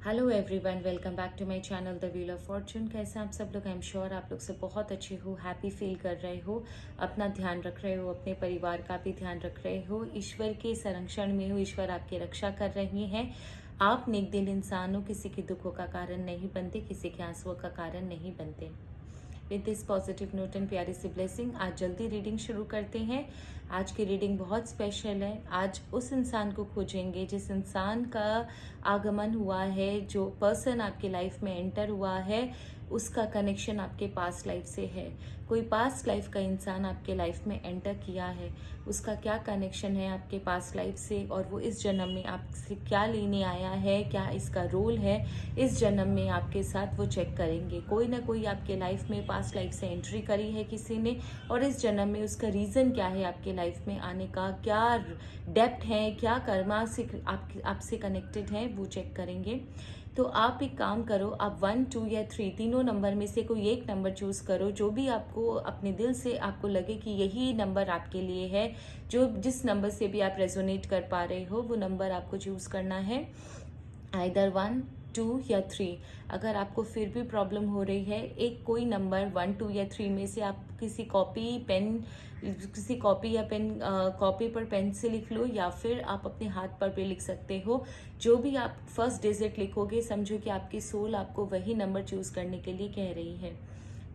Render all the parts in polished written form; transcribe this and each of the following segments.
Hello everyone, welcome back to my channel the wheel of fortune. कैसे आप सब लोग? आई एम श्योर आप लोग से बहुत अच्छे हो, हैप्पी फील कर रहे हो, अपना ध्यान रख रहे हो, अपने परिवार का भी ध्यान रख रहे हो, ईश्वर के संरक्षण में हो, ईश्वर आपकी रक्षा कर रहे हैं। आप नेक दिल इंसान हो, किसी के दुखों का कारण नहीं बनते, किसी के आंसुओं का कारण नहीं बनते। With this positive note and प्यारी सी ब्लेसिंग आज जल्दी रीडिंग शुरू करते हैं। आज की रीडिंग बहुत स्पेशल है। आज उस इंसान को खोजेंगे जिस इंसान का आगमन हुआ है, जो पर्सन आपके लाइफ में एंटर हुआ है, उसका कनेक्शन आपके पास्ट लाइफ से है। कोई पास्ट लाइफ का इंसान आपके लाइफ में एंटर किया है, उसका क्या कनेक्शन है आपके पास्ट लाइफ से, और वो इस जन्म में आपसे क्या लेने आया है, क्या इसका रोल है इस जन्म में आपके साथ, वो चेक करेंगे। कोई ना कोई आपके लाइफ में पास्ट लाइफ से एंट्री करी है किसी ने, और इस जन्म में उसका रीज़न क्या है आपके लाइफ में आने का, क्या डेप्थ है, क्या कर्मा से आपसे कनेक्टेड है, वो चेक करेंगे। तो आप एक काम करो, आप 1, 2 या 3 तीनों नंबर में से कोई एक नंबर चूज़ करो, जो भी आपको अपने दिल से आपको लगे कि यही नंबर आपके लिए है, जो जिस नंबर से भी आप रेजोनेट कर पा रहे हो, वो नंबर आपको चूज़ करना है। आइदर 1, 2 या 3। अगर आपको फिर भी प्रॉब्लम हो रही है, एक कोई नंबर 1, 2 या 3 में से आप किसी कॉपी या पेन कॉपी पर पेन से लिख लो, या फिर आप अपने हाथ पर भी लिख सकते हो। जो भी आप फर्स्ट डिजिट लिखोगे, समझो कि आपकी सोल आपको वही नंबर चूज़ करने के लिए कह रही है।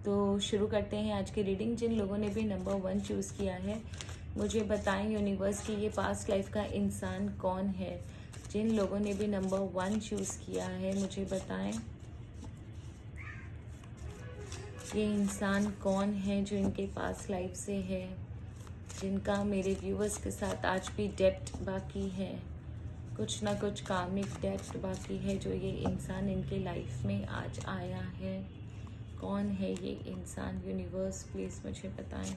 तो शुरू करते हैं आज की रीडिंग। जिन लोगों ने भी नंबर 1 चूज़ किया है, मुझे बताएं यूनिवर्स कि ये पास्ट लाइफ का इंसान कौन है। जिन लोगों ने भी नंबर 1 चूज़ किया है, मुझे बताएं ये इंसान कौन है जो इनके पास लाइफ से है, जिनका मेरे व्यूअर्स के साथ आज भी डेप्थ बाकी है, कुछ ना कुछ कामिक डेप्थ बाकी है, जो ये इंसान इनके लाइफ में आज आया है। कौन है ये इंसान? यूनिवर्स प्लीज़ मुझे बताएं।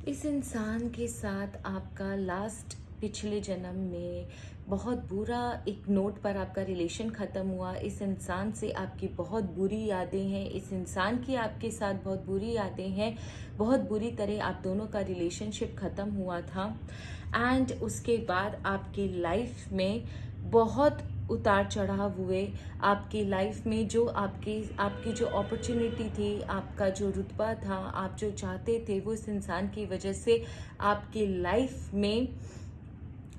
इस इंसान के साथ आपका लास्ट पिछले जन्म में बहुत बुरा एक नोट पर आपका रिलेशन ख़त्म हुआ। इस इंसान से आपकी बहुत बुरी यादें हैं, इस इंसान की आपके साथ बहुत बुरी यादें हैं, बहुत बुरी तरह आप दोनों का रिलेशनशिप ख़त्म हुआ था। एंड उसके बाद आपकी लाइफ में बहुत उतार चढ़ाव हुए। आपकी लाइफ में जो आपकी जो अपॉर्चुनिटी थी, आपका जो रुतबा था, आप जो चाहते थे, वो इस इंसान की वजह से आपकी लाइफ में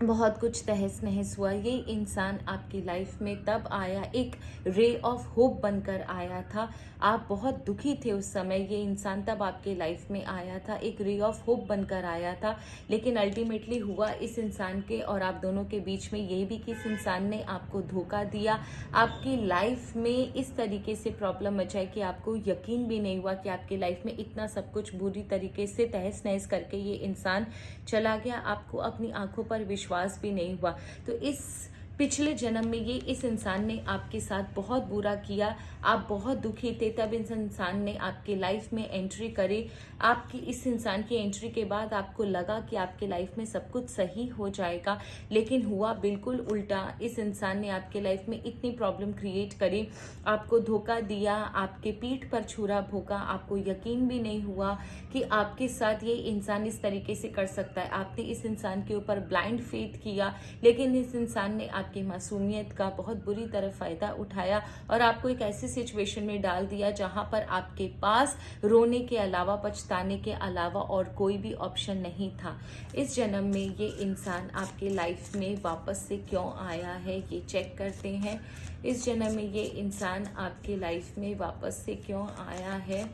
बहुत कुछ तहस नहस हुआ। ये इंसान आपकी लाइफ में तब आया, एक रे ऑफ होप बनकर आया था। आप बहुत दुखी थे उस समय, ये इंसान तब आपके लाइफ में आया था, एक रे ऑफ होप बनकर आया था। लेकिन अल्टीमेटली हुआ इस इंसान के और आप दोनों के बीच में ये भी कि इस इंसान ने आपको धोखा दिया, आपकी लाइफ में इस तरीके से प्रॉब्लम मचाई कि आपको यकीन भी नहीं हुआ कि आपकी लाइफ में इतना सब कुछ बुरी तरीके से तहस नहस करके ये इंसान चला गया। आपको अपनी आंखों पर विश्वास भी नहीं हुआ। तो इस पिछले जन्म में ये इस इंसान ने आपके साथ बहुत बुरा किया, आप बहुत दुखी थे, तब इस इंसान ने आपके लाइफ में एंट्री करी। आपकी इस इंसान की एंट्री के बाद आपको लगा कि आपके लाइफ में सब कुछ सही हो जाएगा, लेकिन हुआ बिल्कुल उल्टा। इस इंसान ने आपके लाइफ में इतनी प्रॉब्लम क्रिएट करी, आपको धोखा दिया, आपके पीठ पर छुरा भोंका, आपको यकीन भी नहीं हुआ कि आपके साथ ये इंसान इस तरीके से कर सकता है। आपने इस इंसान के ऊपर ब्लाइंड फेथ किया, लेकिन इस इंसान ने आपकी मासूमियत का बहुत बुरी तरह फ़ायदा उठाया और आपको एक ऐसी सिचुएशन में डाल दिया जहां पर आपके पास रोने के अलावा, पछताने के अलावा और कोई भी ऑप्शन नहीं था। इस जन्म में ये इंसान आपके लाइफ में वापस से क्यों आया है, ये चेक करते हैं। इस जन्म में ये इंसान आपके लाइफ में वापस से क्यों आया है,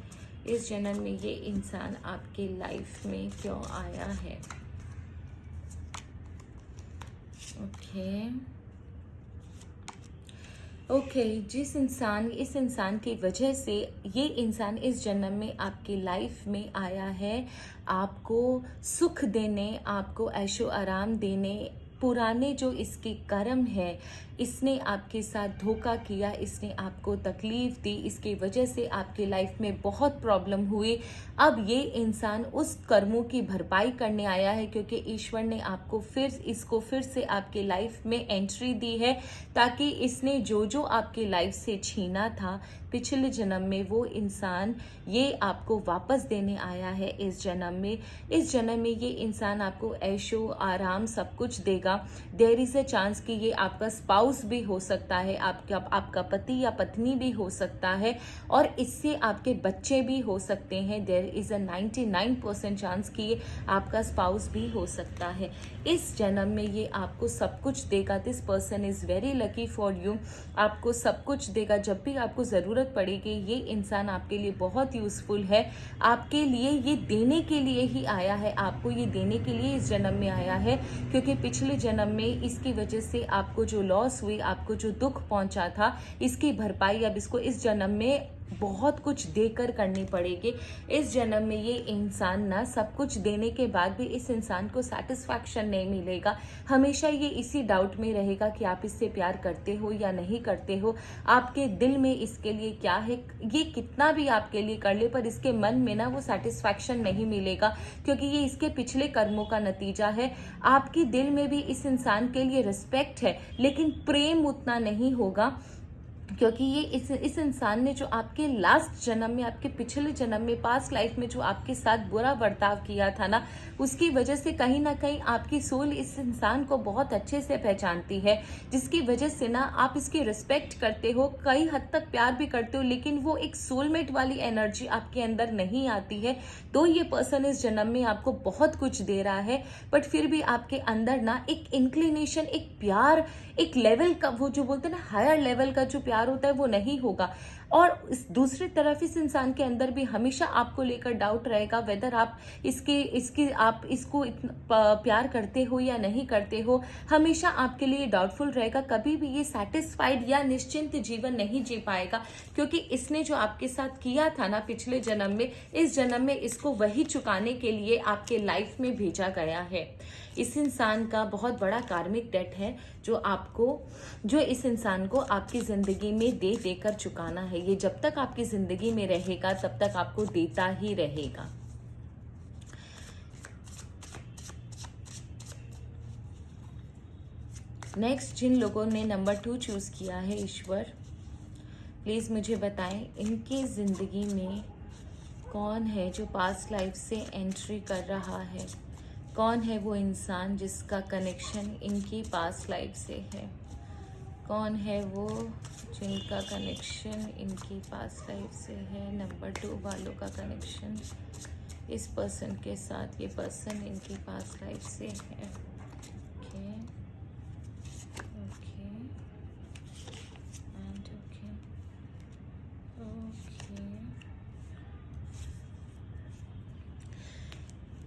इस जन्म में ये इंसान आपके लाइफ में क्यों आया है। ओके, इस इंसान की वजह से ये इंसान इस जन्म में आपकी लाइफ में आया है, आपको सुख देने, आपको ऐशो आराम देने। पुराने जो इसके कर्म है, इसने आपके साथ धोखा किया, इसने आपको तकलीफ दी, इसकी वजह से आपके लाइफ में बहुत प्रॉब्लम हुई। अब ये इंसान उस कर्मों की भरपाई करने आया है, क्योंकि ईश्वर ने इसको फिर से आपके लाइफ में एंट्री दी है, ताकि इसने जो जो आपकी लाइफ से छीना था, पिछले जन्म में वो इंसान ये आपको वापस देने आया है इस जन्म में। इस जन्म में ये इंसान आपको ऐशो आराम सब कुछ देगा। देयर इज़ अ चांस कि ये आपका स्पाउस भी हो सकता है, आपका पति या पत्नी भी हो सकता है, और इससे आपके बच्चे भी हो सकते हैं। देयर इज़ अ 99% चांस कि ये आपका स्पाउस भी हो सकता है। इस जन्म में ये आपको सब कुछ देगा। This person is very lucky for you. आपको सब कुछ देगा, जब भी आपको ज़रूरत पड़ेगी ये इंसान आपके लिए बहुत यूज़फुल है। आपके लिए ये देने के लिए ही आया है, आपको ये देने के लिए इस जन्म में आया है, क्योंकि पिछले जन्म में इसकी वजह से आपको जो लॉस हुई, आपको जो दुख पहुंचा था, इसकी भरपाई अब इसको इस जन्म में बहुत कुछ देकर करनी पड़ेगी। इस जन्म में ये इंसान ना सब कुछ देने के बाद भी इस इंसान को सेटिस्फैक्शन नहीं मिलेगा। हमेशा ये इसी डाउट में रहेगा कि आप इससे प्यार करते हो या नहीं करते हो, आपके दिल में इसके लिए क्या है। ये कितना भी आपके लिए कर ले पर इसके मन में ना वो सेटिस्फैक्शन नहीं मिलेगा, क्योंकि ये इसके पिछले कर्मों का नतीजा है। आपके दिल में भी इस इंसान के लिए रिस्पेक्ट है, लेकिन प्रेम उतना नहीं होगा, क्योंकि ये इस इंसान ने जो आपके लास्ट जन्म में, आपके पिछले जन्म में, पास्ट लाइफ में जो आपके साथ बुरा बर्ताव किया था ना, उसकी वजह से कहीं ना कहीं आपकी सोल इस इंसान को बहुत अच्छे से पहचानती है, जिसकी वजह से ना आप इसकी रिस्पेक्ट करते हो, कई हद तक प्यार भी करते हो, लेकिन वो एक सोलमेट वाली एनर्जी आपके अंदर नहीं आती है। तो ये पर्सन इस जन्म में आपको बहुत कुछ दे रहा है, बट फिर भी आपके अंदर ना एक इंक्लिनेशन, एक प्यार, एक लेवल का, वो जो बोलते हैं ना हायर लेवल का जो प्यार होता है वो नहीं होगा। और इस दूसरी तरफ इस इंसान के अंदर भी हमेशा आपको लेकर डाउट रहेगा, वेदर आप आप इसको प्यार करते हो या नहीं करते हो। हमेशा आपके लिए डाउटफुल रहेगा, कभी भी ये सेटिस्फाइड या निश्चिंत जीवन नहीं जी पाएगा, क्योंकि इसने जो आपके साथ किया था ना पिछले जन्म में, इस जन्म में इसको वही चुकाने के लिए आपके लाइफ में भेजा गया है। इस इंसान का बहुत बड़ा कार्मिक डेट है जो इस इंसान को आपकी जिंदगी में दे देकर चुकाना है। ये जब तक आपकी जिंदगी में रहेगा तब तक आपको देता ही रहेगा। नेक्स्ट जिन लोगों ने नंबर 2 चूज किया है, ईश्वर प्लीज मुझे बताएं इनकी जिंदगी में कौन है जो पास्ट लाइफ से एंट्री कर रहा है। कौन है वो इंसान जिसका कनेक्शन इनकी पास्ट लाइफ से है। कौन है वो जिनका कनेक्शन इनकी पास्ट लाइफ से है। नंबर 2 वालों का कनेक्शन इस पर्सन के साथ, ये पर्सन इनकी पास्ट लाइफ से है। Okay okay and okay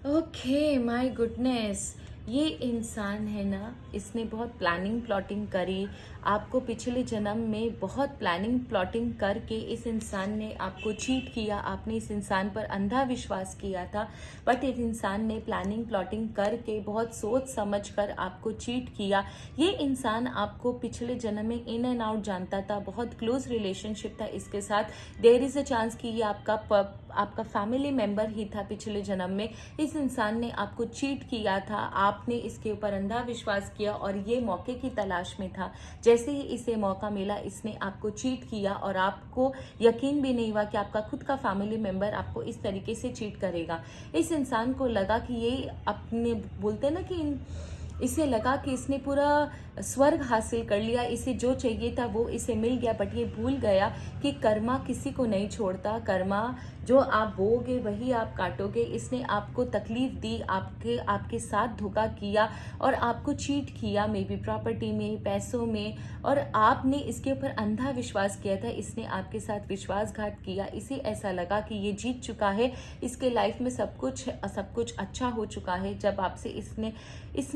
okay my goodness, ये इंसान है ना, इसने बहुत प्लानिंग प्लॉटिंग करी। आपको पिछले जन्म में बहुत प्लानिंग प्लॉटिंग करके इस इंसान ने आपको चीट किया। आपने इस इंसान पर अंधा विश्वास किया था, बट इस इंसान ने प्लानिंग प्लॉटिंग करके बहुत सोच समझ कर आपको चीट किया। ये इंसान आपको पिछले जन्म में इन एंड आउट जानता था, बहुत क्लोज रिलेशनशिप था इसके साथ। देयर इज़ अ चांस कि ये आपका फैमिली मेम्बर ही था पिछले जन्म में। इस इंसान ने आपको चीट किया था, आपने इसके ऊपर अंधा विश्वास किया और ये मौके की तलाश में था। जैसे ही इसे मौका मिला इसने आपको चीट किया और आपको यकीन भी नहीं हुआ कि आपका खुद का फैमिली मेंबर आपको इस तरीके से चीट करेगा। इस इंसान को लगा कि ये अपने बोलते हैं ना कि इसे लगा कि इसने पूरा स्वर्ग हासिल कर लिया, इसे जो चाहिए था वो इसे मिल गया, बट ये भूल गया कि कर्मा किसी को नहीं छोड़ता। कर्मा जो आप बोओगे वही आप काटोगे। इसने आपको तकलीफ दी, आपके साथ धोखा किया और आपको चीट किया, मे बी प्रॉपर्टी में, पैसों में, और आपने इसके ऊपर अंधा विश्वास किया था। इसने आपके साथ विश्वासघात किया। इसे ऐसा लगा कि ये जीत चुका है, इसके लाइफ में सब कुछ अच्छा हो चुका है। जब आपसे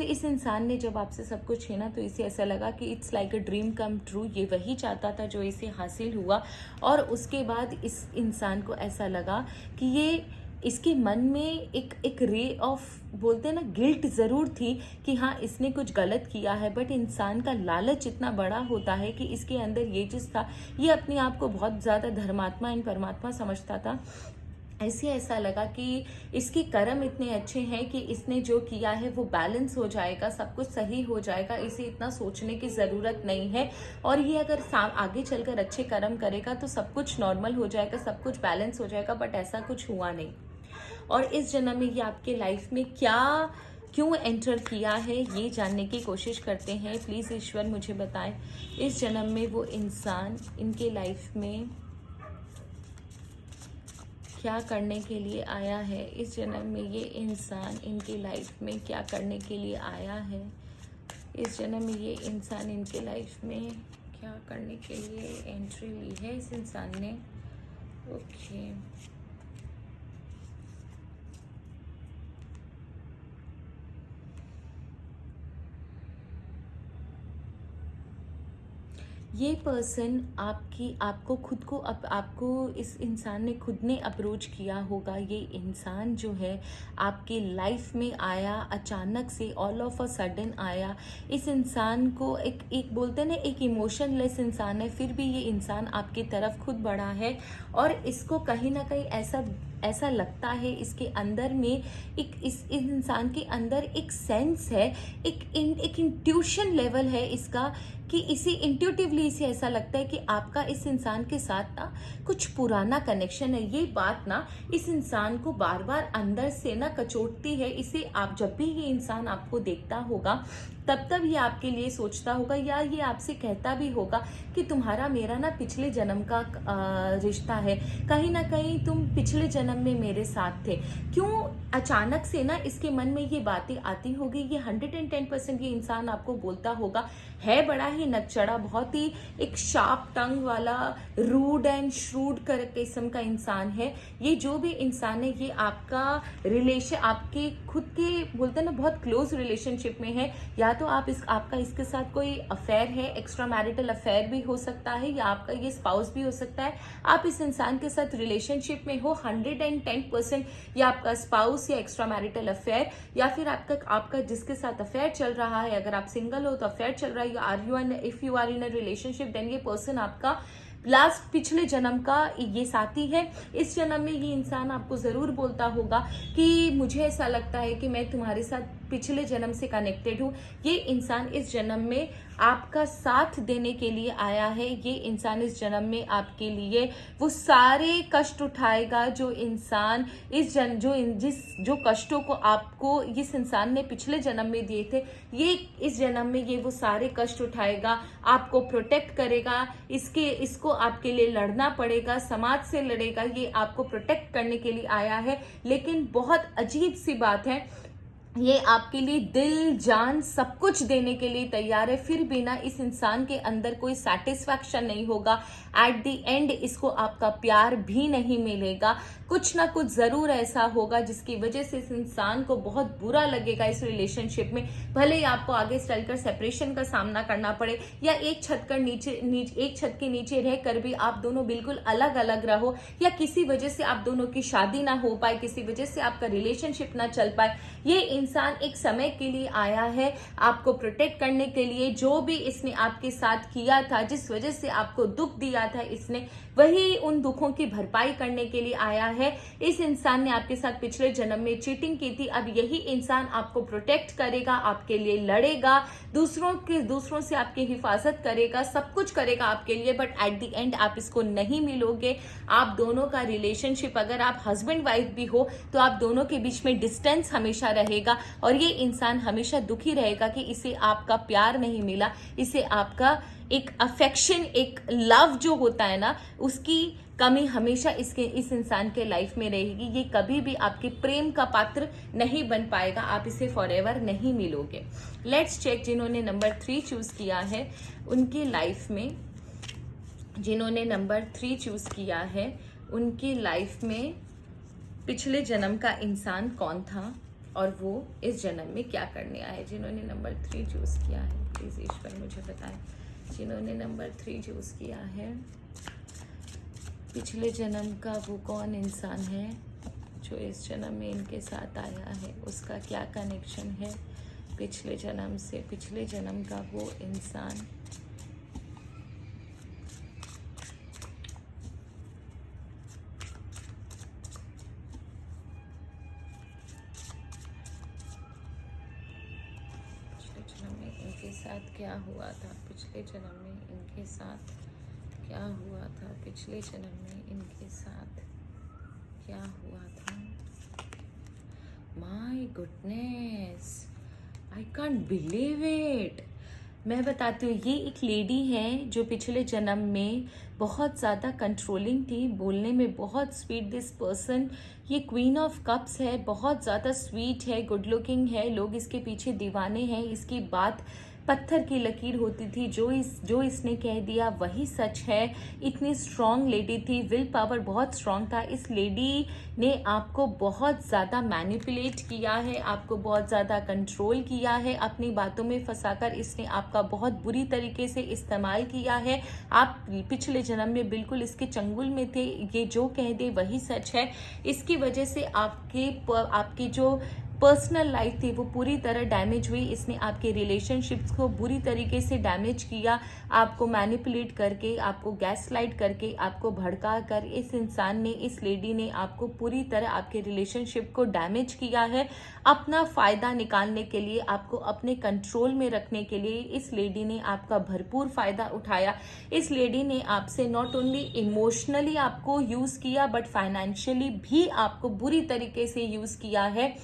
इस इंसान ने जब आपसे सब कुछ छीना तो इसे ऐसा लगा कि it's like a dream come true. ये वही चाहता था जो इसे हासिल हुआ। और उसके बाद इस इंसान को ऐसा लगा कि ये इसके मन में एक रे ऑफ बोलते हैं ना गिल्ट ज़रूर थी कि हाँ इसने कुछ गलत किया है, बट इंसान का लालच इतना बड़ा होता है कि इसके अंदर ये चीज़ था। ये अपने आप को बहुत ज़्यादा धर्मात्मा एंड परमात्मा समझता था। ऐसे ऐसा लगा कि इसके कर्म इतने अच्छे हैं कि इसने जो किया है वो बैलेंस हो जाएगा, सब कुछ सही हो जाएगा, इसे इतना सोचने की ज़रूरत नहीं है। और ये अगर आगे चलकर अच्छे कर्म करेगा तो सब कुछ नॉर्मल हो जाएगा, सब कुछ बैलेंस हो जाएगा, बट ऐसा कुछ हुआ नहीं। और इस जन्म में ये आपके लाइफ में क्या क्यों एंटर किया है ये जानने की कोशिश करते हैं। प्लीज़ ईश्वर मुझे बताएं, इस जन्म में वो इंसान इनके लाइफ में क्या करने के लिए आया है। इस जन्म में ये इंसान इनके लाइफ में क्या करने के लिए आया है। इस जन्म में ये इंसान इनके लाइफ में क्या करने के लिए एंट्री ली है इस इंसान ने। ओके, ये पर्सन आपको खुद को आपको इस इंसान ने खुद ने अप्रोच किया होगा। ये इंसान जो है आपकी लाइफ में आया अचानक से, ऑल ऑफ अ सडन आया। इस इंसान को एक बोलते हैं ना, एक इमोशनलेस इंसान है, फिर भी ये इंसान आपकी तरफ खुद बढ़ा है। और इसको कहीं ना कहीं ऐसा लगता है इसके अंदर में इस इंसान के अंदर एक सेंस है, एक इंट्यूशन लेवल है इसका, कि इसे इंट्यूटिवली इसे ऐसा लगता है कि आपका इस इंसान के साथ ना कुछ पुराना कनेक्शन है। ये बात ना इस इंसान को बार बार अंदर से ना कचोटती है इसे। आप जब भी ये इंसान आपको देखता होगा तब ये आपके लिए सोचता होगा, या ये आपसे कहता भी होगा कि तुम्हारा मेरा ना पिछले जन्म का रिश्ता है, कहीं ना कहीं तुम पिछले जन्म में मेरे साथ थे। क्यों अचानक से ना इसके मन में ये बातें आती होगी। ये 110% ये इंसान आपको बोलता होगा। है बड़ा ही नकचड़ा, बहुत ही एक शार्प टंग वाला, रूड एंड श्रूड कर किस्म का इंसान है। ये जो भी इंसान है ये आपका रिलेशन, आपके खुद के बोलते हैं ना बहुत क्लोज रिलेशनशिप में है। या तो आपका इसके साथ कोई अफेयर है, एक्स्ट्रा मैरिटल अफेयर भी हो सकता है, या आपका ये स्पाउस भी हो सकता है। आप इस इंसान के साथ रिलेशनशिप में हो 110%, या आपका स्पाउस या एक्स्ट्रा मैरिटल अफेयर, या फिर आपका जिसके साथ अफेयर चल रहा है, अगर आप सिंगल हो तो अफेयर चल रहा है, if you are in a relationship then ये पर्सन आपका पिछले जन्म का ये साथी है। इस जन्म में ये इंसान आपको जरूर बोलता होगा कि मुझे ऐसा लगता है कि मैं तुम्हारे साथ पिछले जन्म से कनेक्टेड हूँ। ये इंसान इस जन्म में आपका साथ देने के लिए आया है। ये इंसान इस जन्म में आपके लिए वो सारे कष्ट उठाएगा जो इंसान जो कष्टों को आपको इस इंसान ने पिछले जन्म में दिए थे, ये इस जन्म में ये वो सारे कष्ट उठाएगा, आपको प्रोटेक्ट करेगा। इसको आपके लिए लड़ना पड़ेगा, समाज से लड़ेगा, ये आपको प्रोटेक्ट करने के लिए आया है। लेकिन बहुत अजीब सी बात है, ये आपके लिए दिल जान सब कुछ देने के लिए तैयार है, फिर भी ना इस इंसान के अंदर कोई सेटिस्फैक्शन नहीं होगा। एट द एंड इसको आपका प्यार भी नहीं मिलेगा। कुछ ना कुछ जरूर ऐसा होगा जिसकी वजह से इस इंसान को बहुत बुरा लगेगा इस रिलेशनशिप में। भले ही आपको आगे चलकर सेपरेशन का सामना करना पड़े, या एक छत के नीचे रहकर भी आप दोनों बिल्कुल अलग अलग रहो, या किसी वजह से आप दोनों की शादी ना हो पाए, किसी वजह से आपका रिलेशनशिप ना चल पाए। ये इंसान एक समय के लिए आया है आपको प्रोटेक्ट करने के लिए। जो भी इसने आपके साथ किया था, जिस वजह से आपको दुख दिया था इसने, वही उन दुखों की भरपाई करने के लिए आया है। इस इंसान ने आपके साथ पिछले जन्म में चीटिंग की थी, अब यही इंसान आपको प्रोटेक्ट करेगा, आपके लिए लड़ेगा, दूसरों से आपकी हिफाजत करेगा, सब कुछ करेगा आपके लिए। बट एट द एंड आप इसको नहीं मिलोगे। आप दोनों का रिलेशनशिप, अगर आप हस्बैंड वाइफ भी हो तो आप दोनों के बीच में डिस्टेंस हमेशा रहेगा, और ये इंसान हमेशा दुखी रहेगा कि इसे आपका प्यार नहीं मिला, इसे आपका एक अफेक्शन, एक लव जो होता है ना, उसकी कमी हमेशा इस इंसान के लाइफ में रहेगी। ये कभी भी आपके प्रेम का पात्र नहीं बन पाएगा, आप इसे फॉरएवर नहीं मिलोगे। लेट्स चेक जिन्होंने नंबर 3 चूज किया है उनकी लाइफ में, जिन्होंने नंबर 3 चूज किया है उनकी लाइफ में पिछले जन्म का इंसान कौन था और वो इस जन्म में क्या करने आया है। जिन्होंने नंबर 3 चूज किया है प्लीज ईश्वर मुझे बताएं, जिन्होंने नंबर 3 चूज किया है पिछले जन्म का वो कौन इंसान है जो इस जन्म में इनके साथ आया है, उसका क्या कनेक्शन है पिछले जन्म से। पिछले जन्म का वो इंसान इनके साथ क्या हुआ था पिछले जन्म में, इनके साथ क्या हुआ था पिछले जन्म में, इनके साथ क्या हुआ था। My goodness, I can't believe it. मैं बताती हूँ, ये एक लेडी है जो पिछले जन्म में बहुत ज़्यादा कंट्रोलिंग थी, बोलने में बहुत स्वीट। दिस पर्सन, ये क्वीन ऑफ कप्स है, बहुत ज़्यादा स्वीट है, गुड लुकिंग है, लोग इसके पीछे दीवाने हैं। इसकी बात पत्थर की लकीर होती थी, जो इसने कह दिया वही सच है। इतनी स्ट्रॉन्ग लेडी थी, विल पावर बहुत स्ट्रॉन्ग था। इस लेडी ने आपको बहुत ज़्यादा मैनिपुलेट किया है, आपको बहुत ज़्यादा कंट्रोल किया है, अपनी बातों में फंसाकर इसने आपका बहुत बुरी तरीके से इस्तेमाल किया है। आप पिछले जन्म में बिल्कुल इसके चंगुल में थे, ये जो कह दे वही सच है। इसकी वजह से आपके जो पर्सनल लाइफ थी वो पूरी तरह डैमेज हुई। इसने आपके रिलेशनशिप्स को बुरी तरीके से डैमेज किया, आपको मैनिपुलेट करके, आपको गैसलाइट करके, आपको भड़का कर इस इंसान ने, इस लेडी ने आपको पूरी तरह आपके रिलेशनशिप को डैमेज किया है। अपना फ़ायदा निकालने के लिए, आपको अपने कंट्रोल में रखने के लिए इस लेडी ने आपका भरपूर फ़ायदा उठाया। इस लेडी ने आपसे नॉट ओनली इमोशनली आपको यूज़ किया बट फाइनेंशियली भी आपको बुरी तरीके से यूज़ किया है।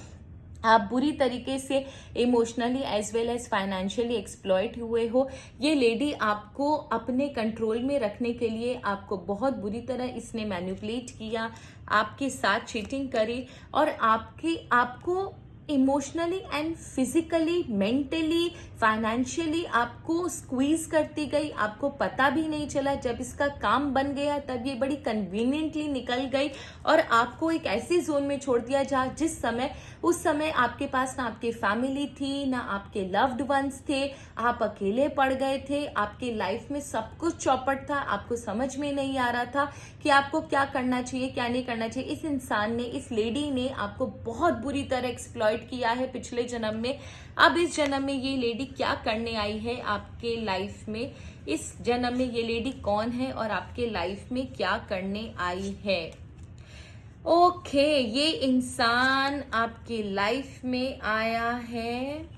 आप बुरी तरीके से emotionally as well as financially exploit हुए हो। ये लेडी आपको अपने कंट्रोल में रखने के लिए आपको बहुत बुरी तरह इसने मैनिपुलेट किया, आपके साथ चीटिंग करी और आपको emotionally and physically, mentally, financially आपको स्क्वीज करती गई। आपको पता भी नहीं चला, जब इसका काम बन गया तब ये बड़ी कन्वीनियंटली निकल गई और आपको एक ऐसी जोन में छोड़ दिया जहाँ उस समय आपके पास ना आपकी फैमिली थी, ना आपके लव्ड वंस थे, आप अकेले पड़ गए थे। आपके लाइफ में सब कुछ चौपट था, आपको समझ में नहीं आ रहा था कि आपको क्या करना चाहिए, क्या नहीं करना चाहिए। इस इंसान ने, इस लेडी ने आपको बहुत बुरी तरह एक्सप्लॉइट किया है पिछले जन्म में। अब इस जन्म में ये लेडी क्या करने आई है आपके लाइफ में, इस जन्म में ये लेडी कौन है और आपके लाइफ में क्या करने आई है। ओके, ये इंसान आपकी लाइफ में आया है।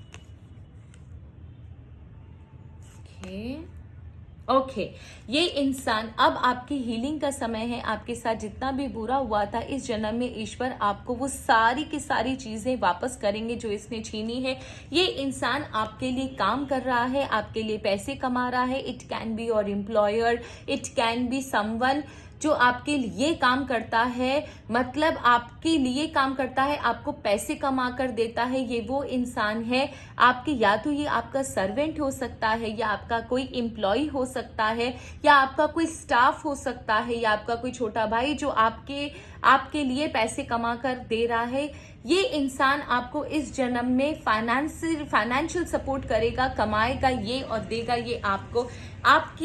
ओके, ये इंसान, अब आपकी हीलिंग का समय है। आपके साथ जितना भी बुरा हुआ था इस जन्म में, ईश्वर आपको वो सारी की सारी चीजें वापस करेंगे जो इसने छीनी है। ये इंसान आपके लिए काम कर रहा है, आपके लिए पैसे कमा रहा है। It can be your employer, it can be someone जो आपके लिए काम करता है, मतलब आपके लिए काम करता है, आपको पैसे कमा कर देता है। ये वो इंसान है आपके, या तो ये आपका सर्वेंट हो सकता है, या आपका कोई एम्प्लॉय हो सकता है, या आपका कोई स्टाफ हो सकता है, या आपका कोई छोटा भाई जो आपके लिए पैसे कमा कर दे रहा है। ये इंसान आपको इस जन्म में फाइनेंशियल सपोर्ट करेगा, कमाएगा ये और देगा ये आपको।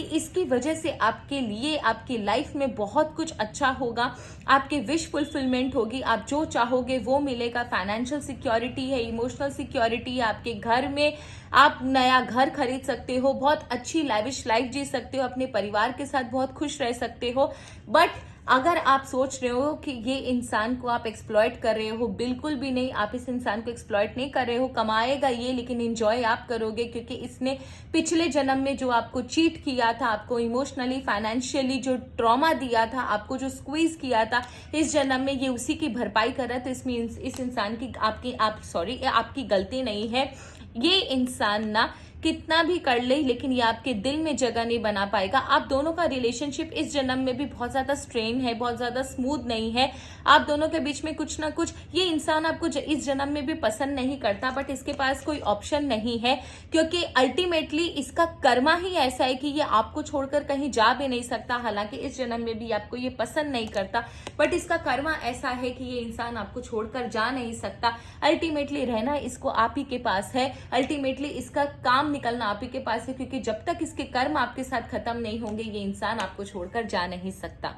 इसकी वजह से आपके लिए, आपकी लाइफ में बहुत कुछ अच्छा होगा, आपके विश फुलफिलमेंट होगी, आप जो चाहोगे वो मिलेगा। फाइनेंशियल सिक्योरिटी है, इमोशनल सिक्योरिटी है आपके घर में। आप नया घर खरीद सकते हो, बहुत अच्छी लैविश लाइफ जी सकते हो, अपने परिवार के साथ बहुत खुश रह सकते हो। बट अगर आप सोच रहे हो कि ये इंसान को आप एक्सप्लॉइट कर रहे हो, बिल्कुल भी नहीं, आप इस इंसान को एक्सप्लॉइट नहीं कर रहे हो। कमाएगा ये, लेकिन एंजॉय आप करोगे, क्योंकि इसने पिछले जन्म में जो आपको चीट किया था, आपको इमोशनली, फाइनेंशियली जो ट्रॉमा दिया था, आपको जो स्क्वीज किया था, इस जन्म में ये उसी की भरपाई कर रहा है। तो इसमें इस इंसान की आपकी गलती नहीं है। ये इंसान ना कितना भी कर ले, लेकिन ये आपके दिल में जगह नहीं बना पाएगा। आप दोनों का रिलेशनशिप इस जन्म में भी बहुत ज्यादा स्ट्रेन है, बहुत ज्यादा स्मूथ नहीं है। आप दोनों के बीच में कुछ ना कुछ, ये इंसान आपको इस जन्म में भी पसंद नहीं करता, बट इसके पास कोई ऑप्शन नहीं है, क्योंकि अल्टीमेटली इसका कर्मा ही ऐसा है कि ये आपको छोड़कर कहीं जा भी नहीं सकता। हालांकि इस जन्म में भी आपको ये पसंद नहीं करता, बट इसका कर्मा ऐसा है कि ये इंसान आपको छोड़कर जा नहीं सकता। अल्टीमेटली रहना इसको आप ही के पास है, अल्टीमेटली इसका काम निकलना आप ही के पास है, क्योंकि जब तक इसके कर्म आपके साथ खत्म नहीं होंगे ये इंसान आपको छोड़कर जा नहीं सकता।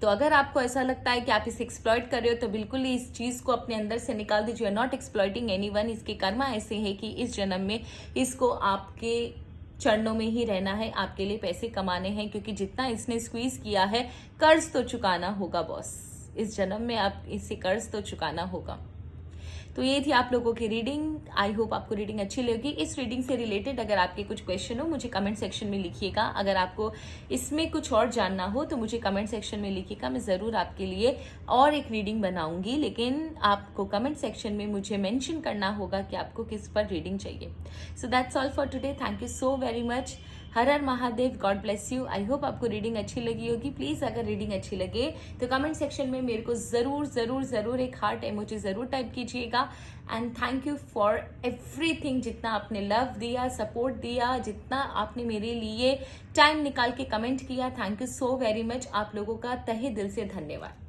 तो अगर आपको ऐसा लगता है कि आप इसे एक्सप्लॉइट कर रहे हो, तो बिल्कुल ही इस चीज को अपने अंदर से निकाल दीजिए। Not exploiting anyone. इसके कर्मा ऐसे है कि इस जन्म में इसको आपके चरणों में ही रहना है, आपके लिए पैसे कमाने हैं, क्योंकि जितना इसने स्क्वीज किया है, कर्ज तो चुकाना होगा बॉस। इस जन्म में आप इसे कर्ज तो चुकाना होगा। तो ये थी आप लोगों की रीडिंग। आई होप आपको रीडिंग अच्छी लगी। इस रीडिंग से रिलेटेड अगर आपके कुछ क्वेश्चन हो मुझे कमेंट सेक्शन में लिखिएगा। अगर आपको इसमें कुछ और जानना हो तो मुझे कमेंट सेक्शन में लिखिएगा, मैं ज़रूर आपके लिए और एक रीडिंग बनाऊंगी। लेकिन आपको कमेंट सेक्शन में मुझे मेंशन करना होगा कि आपको किस पर रीडिंग चाहिए। So that's all for today. Thank you so very much. Her her Mahadev, God bless you. I hope आपको रीडिंग अच्छी लगी होगी। प्लीज़ अगर रीडिंग अच्छी लगे तो कमेंट सेक्शन में मेरे को ज़रूर ज़रूर ज़रूर एक हार्ट इमोजी ज़रूर टाइप कीजिएगा। And thank you for everything, जितना आपने लव दिया, सपोर्ट दिया, जितना आपने मेरे लिए टाइम निकाल के कमेंट किया, thank you so very much. आप लोगों का तहे दिल से धन्यवाद।